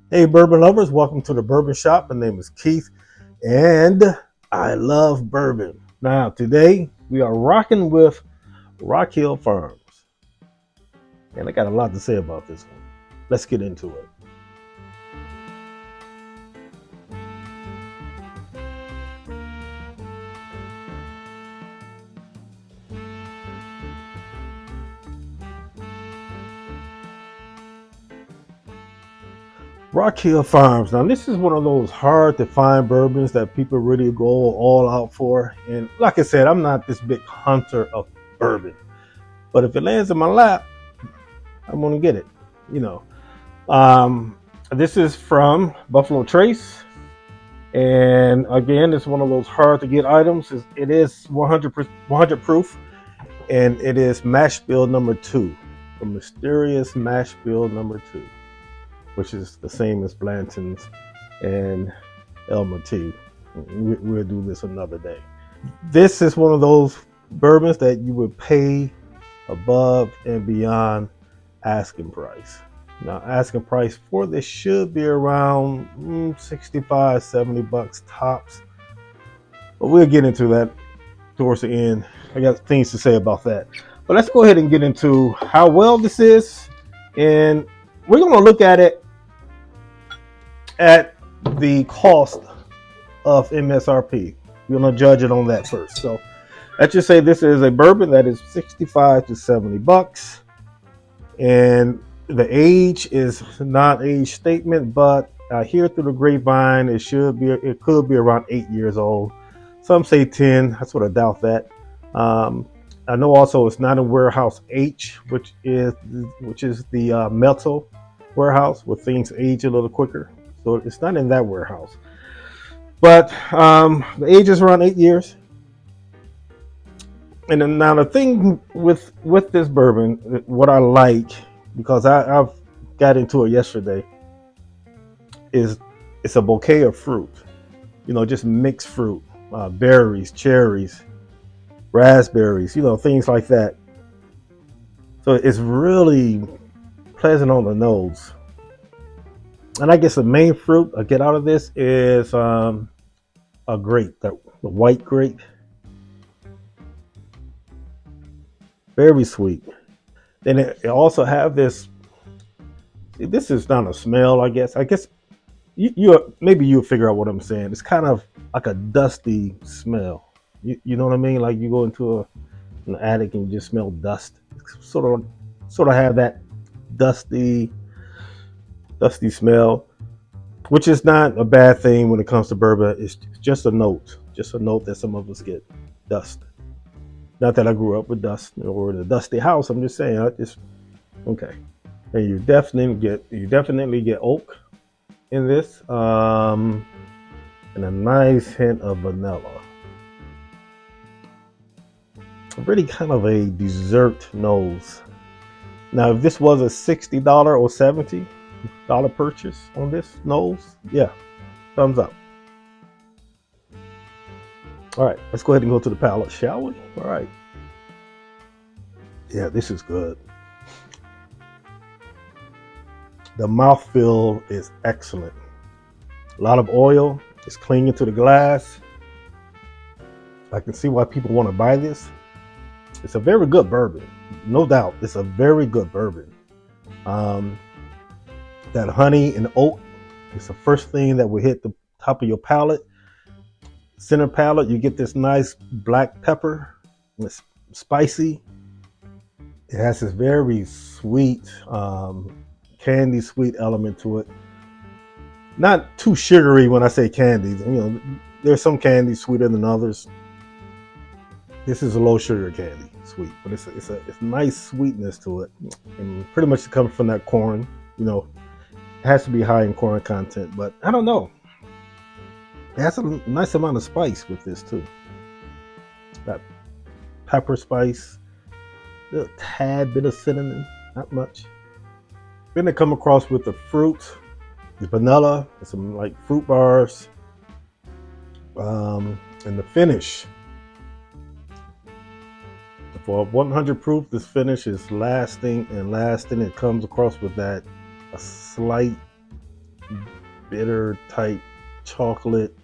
Hey, bourbon lovers, welcome to the Bourbon Shop. My name is Keith, and I love bourbon. Now, today we are rocking with Rock Hill Farms, and I got a lot to say about this one. Let's get into it. Rock Hill Farms. Now, this is one of those hard to find bourbons that people really go all out for. And like I said, I'm not this big hunter of bourbon, but if it lands in my lap, I'm gonna get it. You know, um, this is from Buffalo Trace. And again, it's one of those hard to get items. It is 100 proof, and it is mash bill number 2, the mysterious mash bill number 2, which is the same as Blanton's and Elmer T. We'll do this another day. This is one of those bourbons that you would pay above and beyond asking price. Now, asking price for this should be around 65, $70 tops. But we'll get into that towards the end. I got things to say about that. But let's go ahead and get into how well this is. And we're going to look at it at the cost of MSRP. We're going to judge it on that first. So let's just say this is a bourbon that is 65 to 70 bucks. And the age is not age statement, but I hear through the grapevine it could be around 8 years old. Some say 10. I sort of doubt that. I know also it's not in warehouse H, which is the metal warehouse where things age a little quicker. So it's not in that warehouse. But the age is around 8 years. And then now the thing with this bourbon, what I like, because I've got into it yesterday, is it's a bouquet of fruit. Just mixed fruit, berries, cherries, raspberries, things like that. So it's really pleasant on the nose. And I guess the main fruit I get out of this is a grape, the white grape. Very sweet. Then it also have this. This is not a smell, I guess. I guess maybe you'll figure out what I'm saying. It's kind of like a dusty smell. You know what I mean? Like you go into an attic and you just smell dust. Sort of have that dusty smell, which is not a bad thing when it comes to bourbon. It's just a note that some of us get, dust. Not that I grew up with dust or in a dusty house. I'm just saying, okay. And you definitely get oak in this, and a nice hint of vanilla. Really kind of a dessert nose. Now, if this was a $60 or $70 purchase on this nose, yeah, thumbs up. All right, let's go ahead and go to the palate, shall we? All right. Yeah, this is good. The mouthfeel is excellent. A lot of oil is clinging to the glass. I can see why people want to buy this. It's a very good bourbon, no doubt. It's a very good bourbon. That honey and oak is the first thing that will hit the top of your palate. Center palate, you get this nice black pepper. It's spicy. It has this very sweet, candy sweet element to it. Not too sugary when I say candy. There's some candy sweeter than others. This is a low sugar candy, sweet, but it's a nice sweetness to it, and pretty much it comes from that corn. It has to be high in corn content, but I don't know. It has a nice amount of spice with this too. That pepper spice, a little tad bit of cinnamon, not much. Then they come across with the fruit, the vanilla, and some like fruit bars, and the finish. For 100 proof, this finish is lasting and lasting. It comes across with that a slight bitter type chocolate.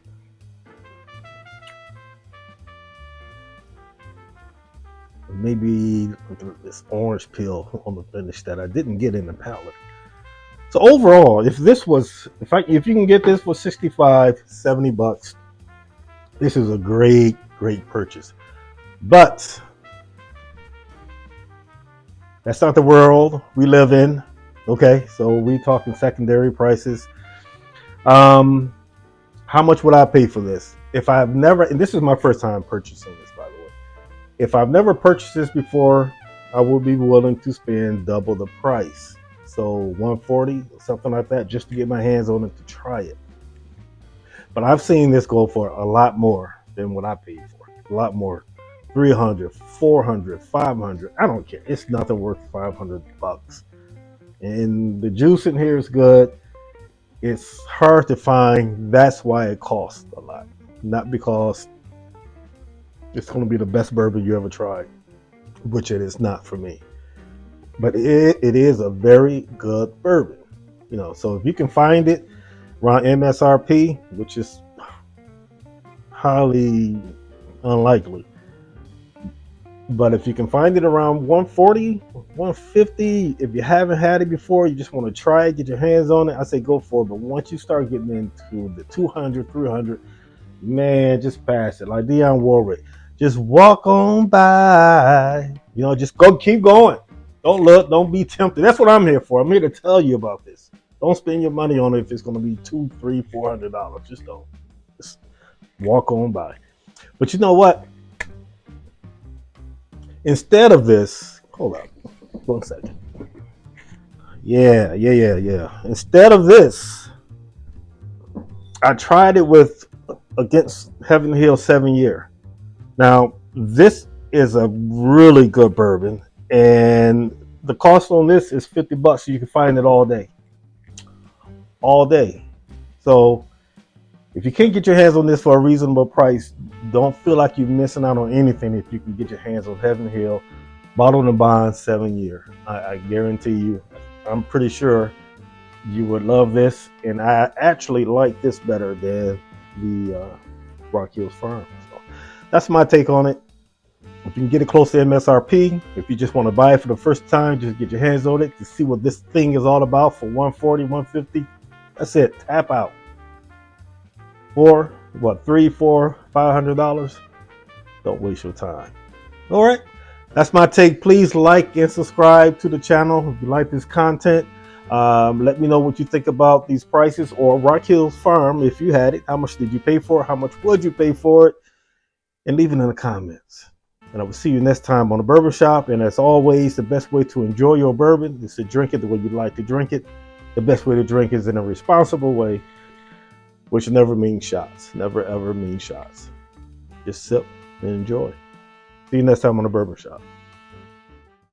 Maybe this orange peel on the finish that I didn't get in the palate. So overall, if you can get this for 65, 70 bucks, this is a great purchase. But that's not the world we live in. Okay, so we talking secondary prices. How much would I pay for this? If I've never, and this is my first time purchasing this, by the way. If I've never purchased this before, I would be willing to spend double the price. So 140, something like that, just to get my hands on it to try it. But I've seen this go for a lot more than what I paid for. A lot more. 300, 400, 500. I don't care. It's nothing worth 500 bucks. And the juice in here is good. It's hard to find. That's why it costs a lot. Not because it's going to be the best bourbon you ever tried, which it is not for me. But it is a very good bourbon. So if you can find it around MSRP, which is highly unlikely, but if you can find it around 140, 150, if you haven't had it before, you just want to try it, get your hands on it, I say go for it. But once you start getting into the 200, 300, man, just pass it. Like Dionne Warwick, just walk on by. Just go, keep going. Don't look, don't be tempted. That's what I'm here for. I'm here to tell you about this. Don't spend your money on it if it's going to be $200, $300, $400. Just don't. Just walk on by. But you know what? Instead of this, hold up, 1 second. Yeah. Instead of this, I tried it against Heaven Hill 7 Year. Now, this is a really good bourbon, and the cost on this is 50 bucks, so you can find it all day. All day. So if you can't get your hands on this for a reasonable price, don't feel like you're missing out on anything if you can get your hands on Heaven Hill Bottled and Bond 7 Year. I guarantee you, I'm pretty sure you would love this, and I actually like this better than the Rock Hills Farm. So that's my take on it. If you can get it close to MSRP, if you just want to buy it for the first time, just get your hands on it to see what this thing is all about for 140, 150. That's it. Tap out. For what, $300, $400, $500? Don't waste your time. All right. That's my take. Please like and subscribe to the channel if you like this content. Let me know what you think about these prices, or Rock Hills Farm if you had it. How much did you pay for it? How much would you pay for it? And leave it in the comments. And I will see you next time on the Bourbon Shop. And as always, the best way to enjoy your bourbon is to drink it the way you like to drink it. The best way to drink is in a responsible way, which never means shots. Never ever means shots. Just sip and enjoy. See you next time on the Bourbon Shop.